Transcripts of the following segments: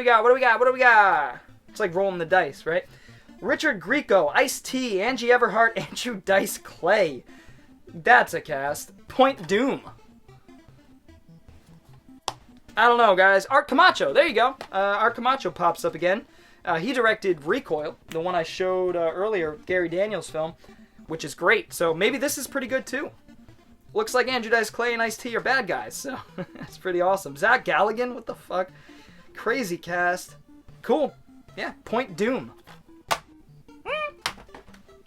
we got? What do we got? What do we got? It's like rolling the dice, right? Richard Grieco, Ice-T, Angie Everhart, Andrew Dice Clay. That's a cast. Point Doom. I don't know, guys. Art Camacho. There you go. Art Camacho pops up again. He directed Recoil, the one I showed earlier, Gary Daniels' film, which is great. So maybe this is pretty good, too. Looks like Andrew Dice Clay and Ice-T are bad guys, so that's pretty awesome. Zach Galligan, what the fuck? Crazy cast. Cool. Yeah, Point Doom.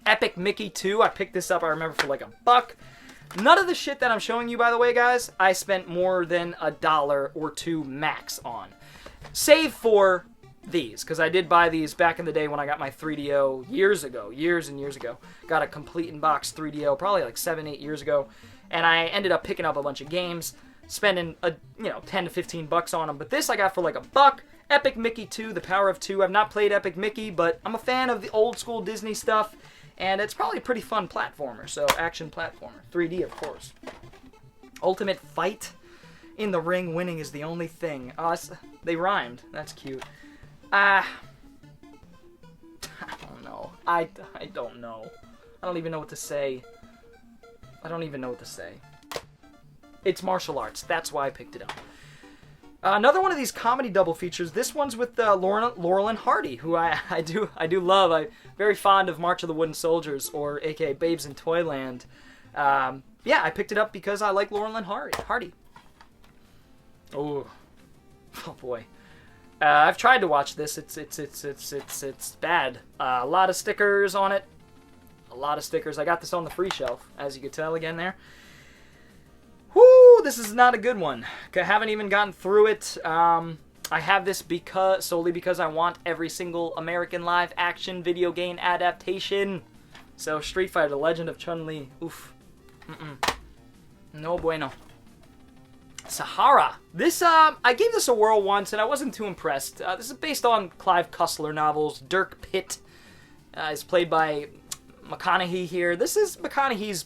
Epic Mickey 2. I picked this up, I remember, for like $1. None of the shit that I'm showing you, by the way, guys, I spent more than $1 or $2 max on. Save for these, because I did buy these back in the day when I got my 3DO years and years ago. Got a complete in-box 3DO probably like 7-8 years ago, and I ended up picking up a bunch of games, spending 10 to 15 bucks on them. But this I got for like $1. Epic Mickey 2, The Power of Two. I've not played Epic Mickey, but I'm a fan of the old school Disney stuff. And it's probably a pretty fun platformer, so action platformer. 3D, of course. Ultimate Fight. In the ring, winning is the only thing. They rhymed. That's cute. I don't know. I don't know. I don't even know what to say. It's martial arts. That's why I picked it up. Another one of these comedy double features. This one's with Laurel and Hardy, who I do love. I'm very fond of March of the Wooden Soldiers, or aka Babes in Toyland. Yeah, I picked it up because I like Laurel and Hardy. Oh boy. I've tried to watch this. It's bad. A lot of stickers on it. A lot of stickers. I got this on the free shelf, as you could tell again there. Whoo, this is not a good one. I haven't even gotten through it. I have this solely because I want every single American live action video game adaptation. So Street Fighter: The Legend of Chun-Li. Oof. No bueno. Sahara. This, I gave this a whirl once and I wasn't too impressed. This is based on Clive Cussler novels. Dirk Pitt is played by McConaughey here. This is McConaughey's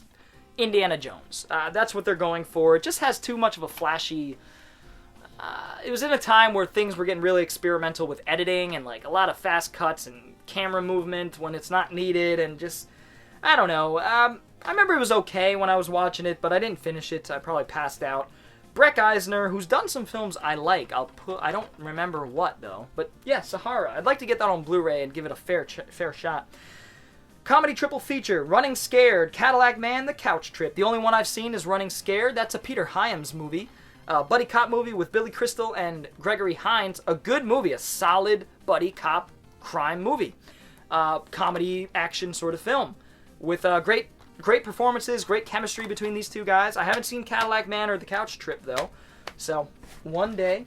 Indiana Jones. That's what they're going for. It just has too much of a flashy... it was in a time where things were getting really experimental with editing and like a lot of fast cuts and camera movement when it's not needed, and just... I don't know. I remember it was okay when I was watching it, but I didn't finish it. I probably passed out. Breck Eisner, who's done some films I like. I don't remember what, though. But yeah, Sahara. I'd like to get that on Blu-ray and give it a fair shot. Comedy triple feature, Running Scared, Cadillac Man, The Couch Trip. The only one I've seen is Running Scared. That's a Peter Hyams movie. Buddy cop movie with Billy Crystal and Gregory Hines. A good movie, a solid buddy cop crime movie. Comedy action sort of film. With great performances, great chemistry between these two guys. I haven't seen Cadillac Man or The Couch Trip, though. So, one day.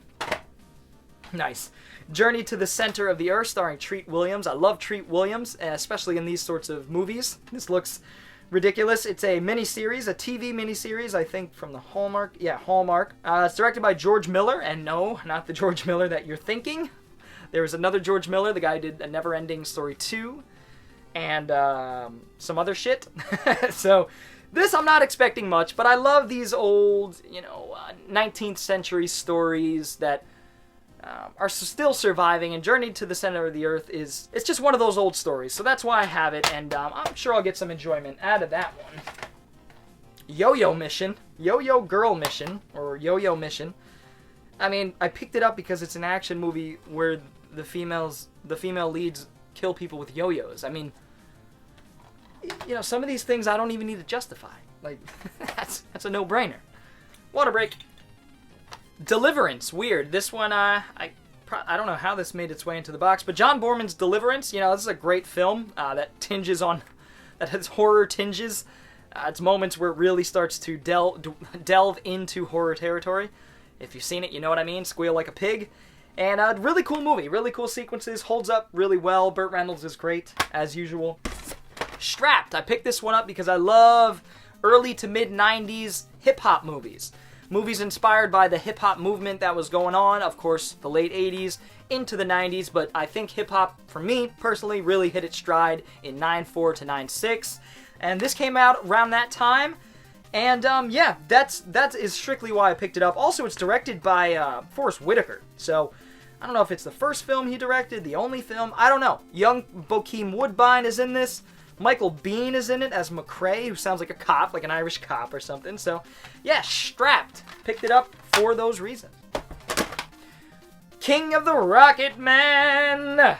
Nice. Journey to the Center of the Earth, starring Treat Williams. I love Treat Williams, especially in these sorts of movies. This looks ridiculous. It's a miniseries, a TV miniseries, I think, from the Hallmark. Yeah, Hallmark. It's directed by George Miller, and no, not the George Miller that you're thinking. There was another George Miller. The guy who did A Never-Ending Story 2, and some other shit. So, this I'm not expecting much, but I love these old, 19th century stories that are still surviving, and Journey to the Center of the Earth it's just one of those old stories, so that's why I have it, and I'm sure I'll get some enjoyment out of that one. Yo-Yo Mission, Yo-Yo Girl Mission, or Yo-Yo Mission. I mean, I picked it up because it's an action movie where the female leads kill people with yo-yos. I mean, some of these things I don't even need to justify. Like, that's a no-brainer. Water break. Deliverance, weird. This one, I don't know how this made its way into the box, but John Borman's Deliverance, this is a great film that has horror tinges. It's moments where it really starts to delve into horror territory. If you've seen it, you know what I mean. Squeal like a pig. And a really cool movie, really cool sequences, holds up really well. Burt Reynolds is great, as usual. Strapped, I picked this one up because I love early to mid-90s hip-hop movies. Movies inspired by the hip-hop movement that was going on, of course, the late 80s into the 90s, but I think hip-hop, for me, personally, really hit its stride in 9-4 to 9-6, and this came out around that time, and, that is strictly why I picked it up. Also, it's directed by Forrest Whitaker, so I don't know if it's the first film he directed, the only film. I don't know. Young Bokeem Woodbine is in this. Michael Biehn is in it as McCrae, who sounds like a cop, like an Irish cop or something. So, yeah, strapped. Picked it up for those reasons. King of the Rocket Man.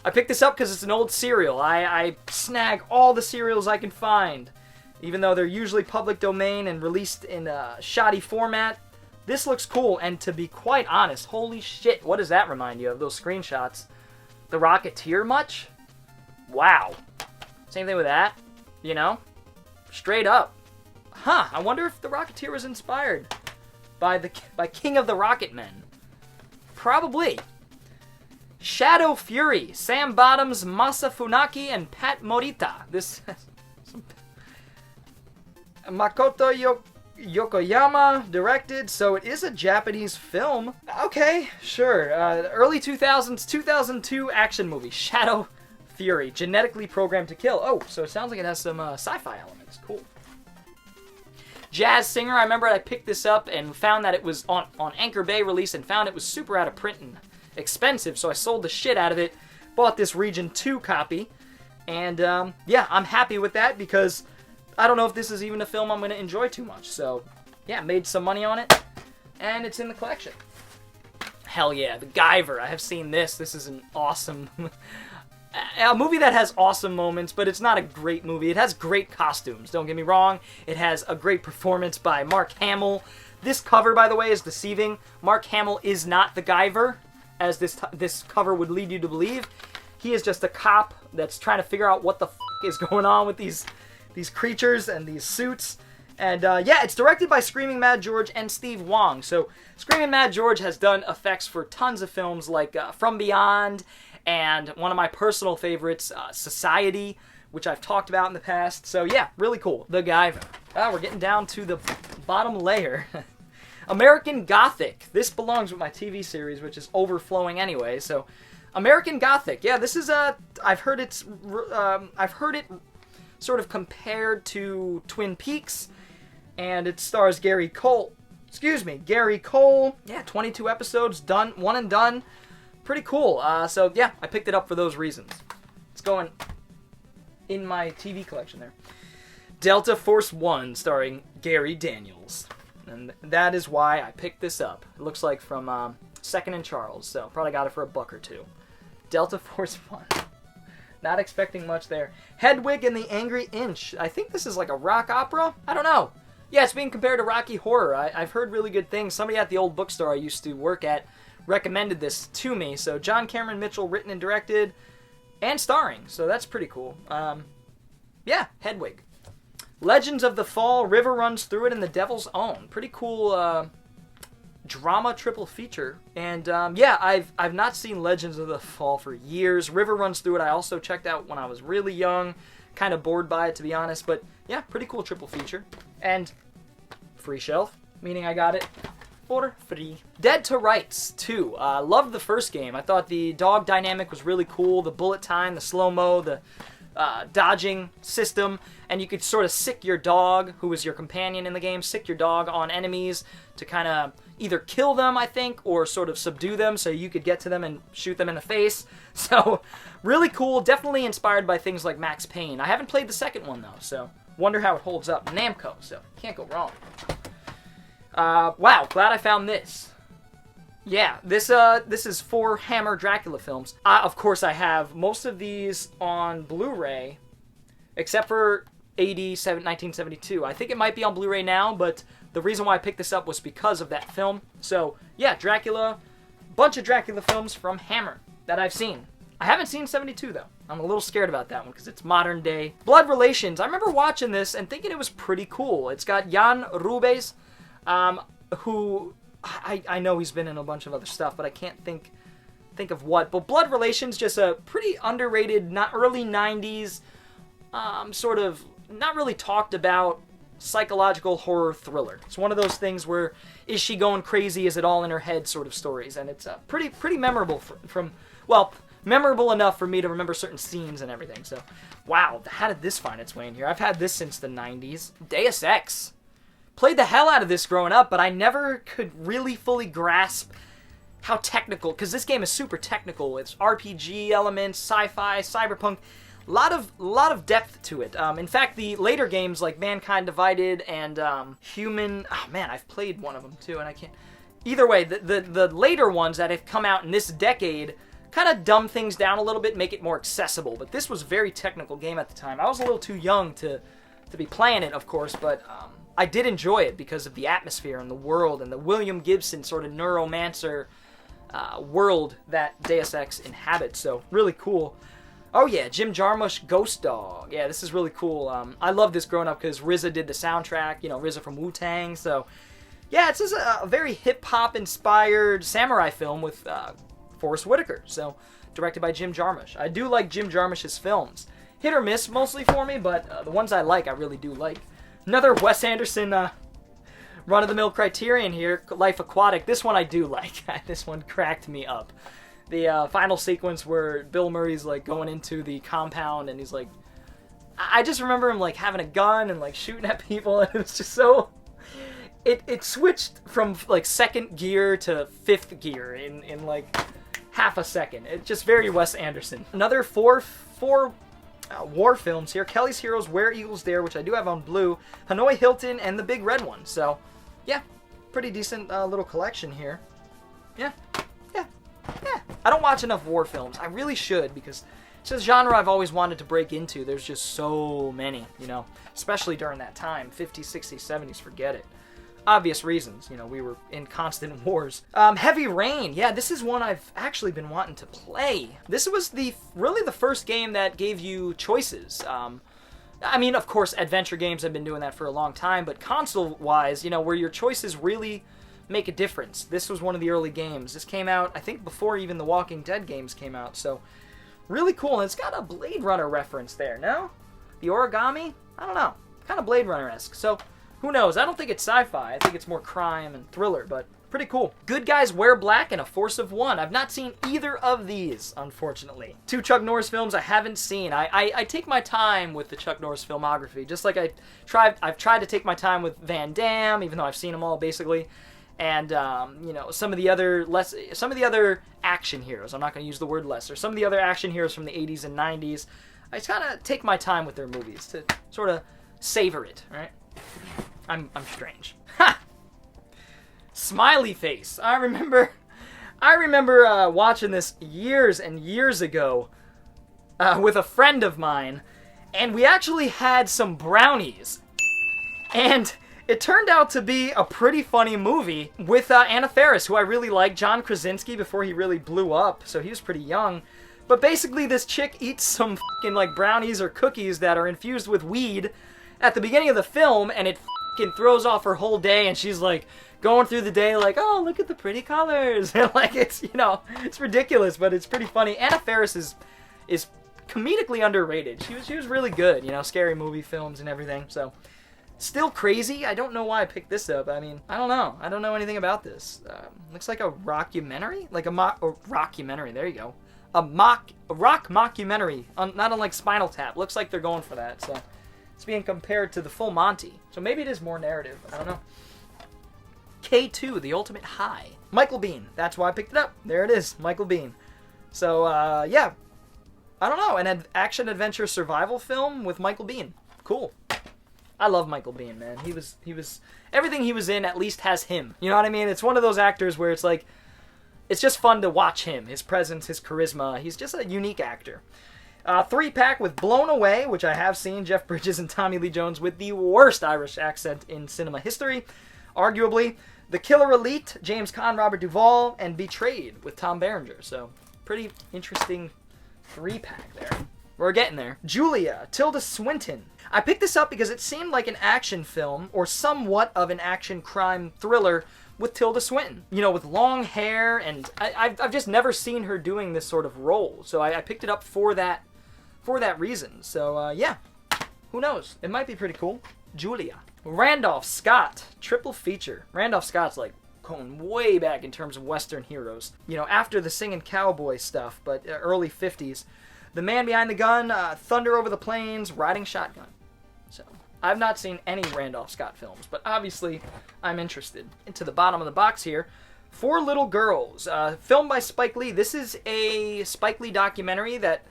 I picked this up because it's an old cereal. I snag all the cereals I can find. Even though they're usually public domain and released in a shoddy format, this looks cool. And to be quite honest, holy shit, what does that remind you of, those screenshots? The Rocketeer much? Wow. Same thing with that, you know? Straight up. Huh, I wonder if the Rocketeer was inspired by King of the Rocket Men. Probably. Shadow Fury, Sam Bottoms, Masa Funaki, and Pat Morita. This Makoto Yokoyama directed, so it is a Japanese film. Okay, sure. Early 2000s, 2002 action movie, Shadow Fury, genetically programmed to kill. Oh, so it sounds like it has some sci-fi elements. Cool. Jazz Singer, I remember I picked this up and found that it was on Anchor Bay release and found it was super out of print and expensive, so I sold the shit out of it, bought this Region 2 copy, and yeah, I'm happy with that because I don't know if this is even a film I'm going to enjoy too much. So yeah, made some money on it, and it's in the collection. Hell yeah, The Guyver. I have seen this. This is an awesome a movie that has awesome moments, but it's not a great movie. It has great costumes, don't get me wrong. It has a great performance by Mark Hamill. This cover, by the way, is deceiving. Mark Hamill is not the Guyver, as this cover would lead you to believe. He is just a cop that's trying to figure out what the f*** is going on with these creatures and these suits. And yeah, it's directed by Screaming Mad George and Steve Wong. So Screaming Mad George has done effects for tons of films like From Beyond, and one of my personal favorites, Society, which I've talked about in the past. So yeah, really cool. The Guyver. We're getting down to the bottom layer. American Gothic. This belongs with my TV series, which is overflowing anyway. So American Gothic. Yeah, this is I've heard it sort of compared to Twin Peaks, and it stars Gary Cole. Gary Cole. Yeah, 22 episodes, done, one and done. Pretty cool. So yeah, I picked it up for those reasons. It's going in my TV collection there. Delta Force One, starring Gary Daniels. And that is why I picked this up. It looks like from Second and Charles, so probably got it for $1 or $2. Delta Force One. Not expecting much there. Hedwig and the Angry Inch. I think this is like a rock opera? I don't know. Yeah, it's being compared to Rocky Horror. I've heard really good things. Somebody at the old bookstore I used to work at recommended this to me. So John Cameron Mitchell written and directed and starring. So that's pretty cool. Yeah, Hedwig. Legends of the Fall, River Runs Through It, and The Devil's Own. Pretty cool drama triple feature. And yeah, I've not seen Legends of the Fall for years. River Runs Through It I also checked out when I was really young. Kind of bored by it, to be honest. But yeah, pretty cool triple feature. And free shelf, meaning I got it for free. Dead to Rights 2. Loved the first game. I thought the dog dynamic was really cool. The bullet time, the slow-mo, the dodging system, and you could sort of sick your dog, who was your companion in the game, sick your dog on enemies to kind of either kill them, I think, or sort of subdue them so you could get to them and shoot them in the face. So, really cool. Definitely inspired by things like Max Payne. I haven't played the second one, though, so wonder how it holds up. Namco, so can't go wrong. Wow, glad I found this. Yeah, this is 4 Hammer Dracula films. Of course, I have most of these on Blu-ray, except for 1972. I think it might be on Blu-ray now, but the reason why I picked this up was because of that film. So, yeah, Dracula, bunch of Dracula films from Hammer that I've seen. I haven't seen 72, though. I'm a little scared about that one because it's modern day. Blood Relations. I remember watching this and thinking it was pretty cool. It's got Jan Rubes, who I know he's been in a bunch of other stuff, but I can't think of what. But Blood Relations, just a pretty underrated, not early 90s, sort of not really talked about psychological horror thriller. It's one of those things where, is she going crazy? Is it all in her head sort of stories? And it's pretty memorable well, memorable enough for me to remember certain scenes and everything. So, wow, how did this find its way in here? I've had this since the 90s. Deus Ex. Played the hell out of this growing up, but I never could really fully grasp how technical, because this game is super technical. It's RPG elements, sci-fi, cyberpunk, a lot of depth to it. In fact, the later games like Mankind Divided and Human, oh man, I've played one of them too, and I can't. Either way, the later ones that have come out in this decade kind of dumb things down a little bit, make it more accessible. But this was a very technical game at the time. I was a little too young to be playing it, of course, but I did enjoy it because of the atmosphere and the world and the William Gibson sort of neuromancer world that Deus Ex inhabits. So really cool. Oh yeah, Jim Jarmusch, Ghost Dog. Yeah, this is really cool. I love this growing up because RZA did the soundtrack. You know, RZA from Wu-Tang. So yeah, it's just a very hip-hop inspired samurai film with Forrest Whitaker. So directed by Jim Jarmusch. I do like Jim Jarmusch's films. Hit or miss mostly for me, but the ones I like, I really do like. Another Wes Anderson run-of-the-mill Criterion here, Life Aquatic. This one I do like. This one cracked me up. The final sequence where Bill Murray's like going into the compound and he's like, I just remember him like having a gun and like shooting at people, and it was just so. It switched from like second gear to fifth gear in like half a second. It's just very Wes Anderson. Another four war films here. Kelly's Heroes, Where Eagles Dare, which I do have on Blue, Hanoi Hilton, and The Big Red One. So, yeah, pretty decent little collection here. Yeah. I don't watch enough war films. I really should, because it's a genre I've always wanted to break into. There's just so many, you know, especially during that time, 50s, 60s, 70s, forget it. Obvious reasons, you know, we were in constant wars. Heavy Rain, yeah, this is one I've actually been wanting to play. This was really the first game that gave you choices. I mean, of course, adventure games have been doing that for a long time, but console-wise, you know, where your choices really make a difference. This was one of the early games. This came out, I think, before even the Walking Dead games came out, so really cool. And it's got a Blade Runner reference there, no? The origami? I don't know. Kind of Blade Runner-esque, so who knows? I don't think it's sci-fi. I think it's more crime and thriller, but pretty cool. Good Guys Wear Black and A Force of One. I've not seen either of these, unfortunately. 2 Chuck Norris films I haven't seen. I take my time with the Chuck Norris filmography, just like I've tried to take my time with Van Damme, even though I've seen them all, basically. And you know, some of the other action heroes. I'm not going to use the word lesser. Some of the other action heroes from the 80s and 90s. I just kind of take my time with their movies to sort of savor it, right? I'm strange. Ha! Smiley Face. I remember watching this years and years ago with a friend of mine, and we actually had some brownies, and it turned out to be a pretty funny movie with Anna Faris, who I really like. John Krasinski before he really blew up, so he was pretty young. But basically, this chick eats some fucking like brownies or cookies that are infused with weed at the beginning of the film, and it fucking throws off her whole day. And she's like going through the day like, oh, look at the pretty colors, and like it's, you know, it's ridiculous, but it's pretty funny. Anna Faris is comedically underrated. She was really good, you know, scary movie films and everything. So. Still crazy. I don't know why I picked this up. I mean, I don't know. I don't know anything about this. Looks like a rockumentary? Like a rockumentary. There you go. A rock mockumentary. Not unlike Spinal Tap. Looks like they're going for that. So it's being compared to the Full Monty. So maybe it is more narrative. I don't know. K2, The Ultimate High. Michael Biehn. That's why I picked it up. There it is. Michael Biehn. So, yeah. I don't know. An action-adventure survival film with Michael Biehn. Cool. I love Michael Biehn, man. He was everything he was in at least has him. You know what I mean? It's one of those actors where it's like, it's just fun to watch him. His presence, his charisma. He's just a unique actor. 3-pack with Blown Away, which I have seen. Jeff Bridges and Tommy Lee Jones with the worst Irish accent in cinema history, arguably. The Killer Elite, James Caan, Robert Duvall, and Betrayed with Tom Berenger. So, pretty interesting 3-pack there. We're getting there. Julia, Tilda Swinton. I picked this up because it seemed like an action film, or somewhat of an action crime thriller with Tilda Swinton. You know, with long hair, and I've just never seen her doing this sort of role. So I picked it up for that reason. So, yeah. Who knows? It might be pretty cool. Julia. Randolph Scott. Triple feature. Randolph Scott's like going way back in terms of Western heroes. You know, after the singing cowboy stuff, but early 50s. The Man Behind the Gun, Thunder Over the Plains, Riding Shotgun. So, I've not seen any Randolph Scott films, but obviously I'm interested. Into the bottom of the box here, Four Little Girls, filmed by Spike Lee. This is a Spike Lee documentary that,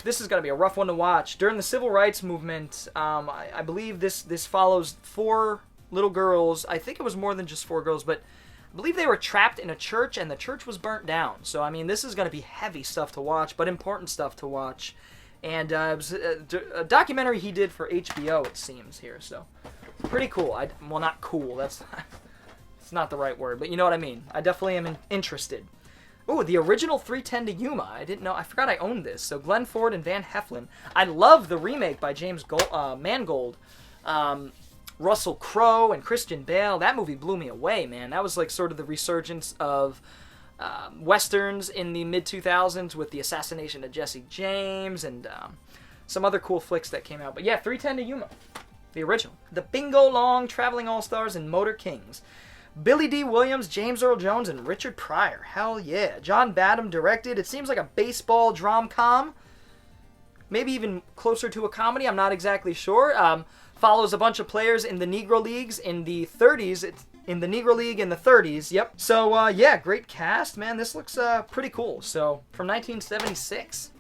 this is going to be a rough one to watch. During the Civil Rights Movement, I believe this follows four little girls. I think it was more than just four girls, but I believe they were trapped in a church, and the church was burnt down. So, I mean, this is going to be heavy stuff to watch, but important stuff to watch. And it was a documentary he did for HBO, it seems, here. So, pretty cool. Well, not cool. That's not the right word, but you know what I mean. I definitely am interested. Ooh, the original 3:10 to Yuma. I didn't know. I forgot I owned this. So, Glenn Ford and Van Heflin. I love the remake by James Mangold. Russell Crowe and Christian Bale. That movie blew me away, man. That was like sort of the resurgence of westerns in the mid-2000s with the assassination of Jesse James and some other cool flicks that came out. But yeah, 3:10 to Yuma, the original. The Bingo Long, Traveling All-Stars, and Motor Kings. Billy D. Williams, James Earl Jones, and Richard Pryor. Hell yeah. John Badham directed. It seems like a baseball drom-com. Maybe even closer to a comedy. I'm not exactly sure. Follows a bunch of players in the Negro Leagues in the 30s. It's in the Negro League in the 30s. Yep. So, yeah, great cast, man. This looks pretty cool. So, from 1976.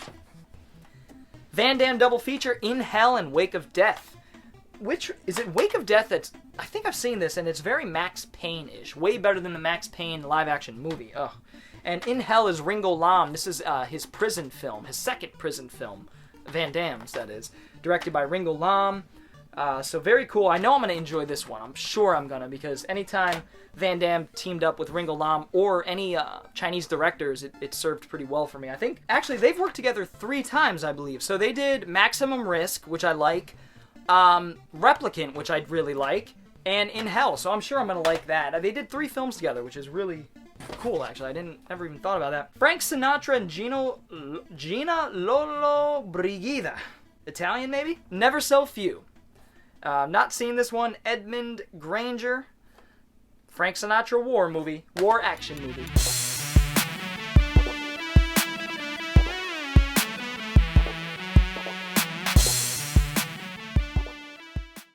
Van Damme double feature, In Hell and Wake of Death. Which, is it Wake of Death that's, I think I've seen this, and it's very Max Payne-ish. Way better than the Max Payne live-action movie. Ugh. And In Hell is Ringo Lam. This is his prison film, his second prison film. Van Damme's, that is. Directed by Ringo Lam. So very cool. I know I'm going to enjoy this one. I'm sure I'm going to, because anytime Van Damme teamed up with Ringo Lam or any Chinese directors, it served pretty well for me. I think, actually, they've worked together 3 times, I believe. So they did Maximum Risk, which I like, Replicant, which I'd really like, and In Hell. So I'm sure I'm going to like that. They did 3 films together, which is really cool, actually. I never even thought about that. Frank Sinatra and Gina Lollobrigida. Italian, maybe? Never So Few. Not seen this one. Edmund Granger. Frank Sinatra war action movie.